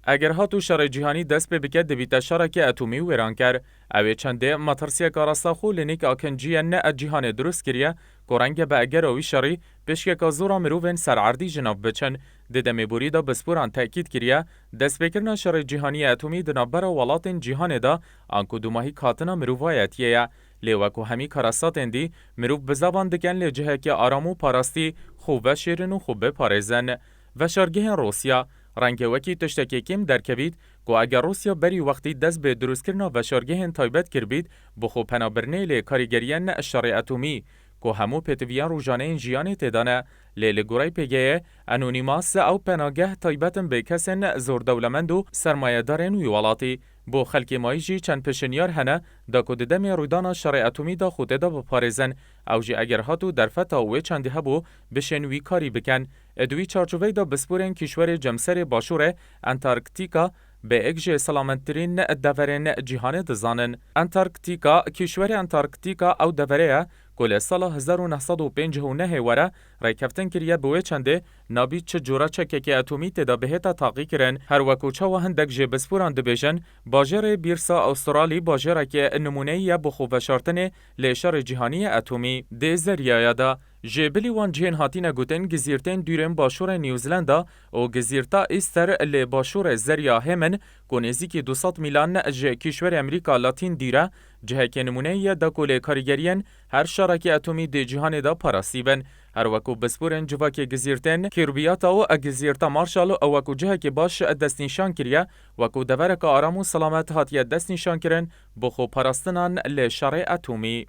اگر هاتو شر جیهانی دست به بکد دبیت شرک اتمی ویران کر اوی چنده مترسیه کارستاخو لنیک آکنجیه نه جیهان درست کریه کورنگ به اگر اوی شری پشک کازورا مروون سرعردی جناب بچن ددمی بوری دا بسپوران تأکید کریه دست بکرنا شر جیهانی اتمی دنابر ولات جیهان دا آنکو دوماهی کاتنا مروایتیه لیوکو همی کارستات اندی مروف بزبان دکن لجهه که آرامو پاراستی خوب شیرن و خوب پارزن و شرگه روسیا رنگ وکی تشتکی کم درکبید که اگر روسیا بری وقتی دست به دروست کرنا و شرگه تایبت کربید بخو پنابرنه لی کاریگریان اشار اتمی که همو پتویان روزانه جیان تدانه لیل گورای پیگه انونیماس او پناگه تایبتن به کسن زور دولمند و سرمایه دارن ویوالاتی بو خلک مایجی چند پشنیار هنه دا کد دمی رویدانا شر اتمی دا خود دا بپارزن او جی اگر هاتو در فتا و چندی هبو بشن وی کاری بکن ادوی چارچوبه دا بسپورن کشور جمسر باشور انتارکتیکا به اگج سلامترین دورن جهان دزانن. انتارکتیکا کشور انتارکتیکا او دوره کل سال 1959 وره ریکفتن کریه بوی چنده نابی چه جورا چکه اتمی تدا بهتا تاقی کرن هر وکو چا و هندک جه بسپوران دبیجن باجر بیرسا استرالی باجره که نمونه یه بخو وشارتن لیشار جهانی اتمی ده زریایه دا جبلی وان جهن هاتین گوتن گزیرتن دیرن باشور نیوزلندا و گزیرتا ایستر لی باشور زریا همن کنیزی که 200 میلیون جه کشور امریکا لاتین دیره جه که نمونه یه دا کل کارگرین هر شارک اتمی ده جهان دا پاراسیبن هر وکو بسپورن جوا که گزیرتن کربیاتا و گزیرتا مارشال و وکو جه که باش دست نشان کریه وکو دورک آرام و سلامت هاتیه دست نشان کرن بخو پاراستنان لی شار اتمی.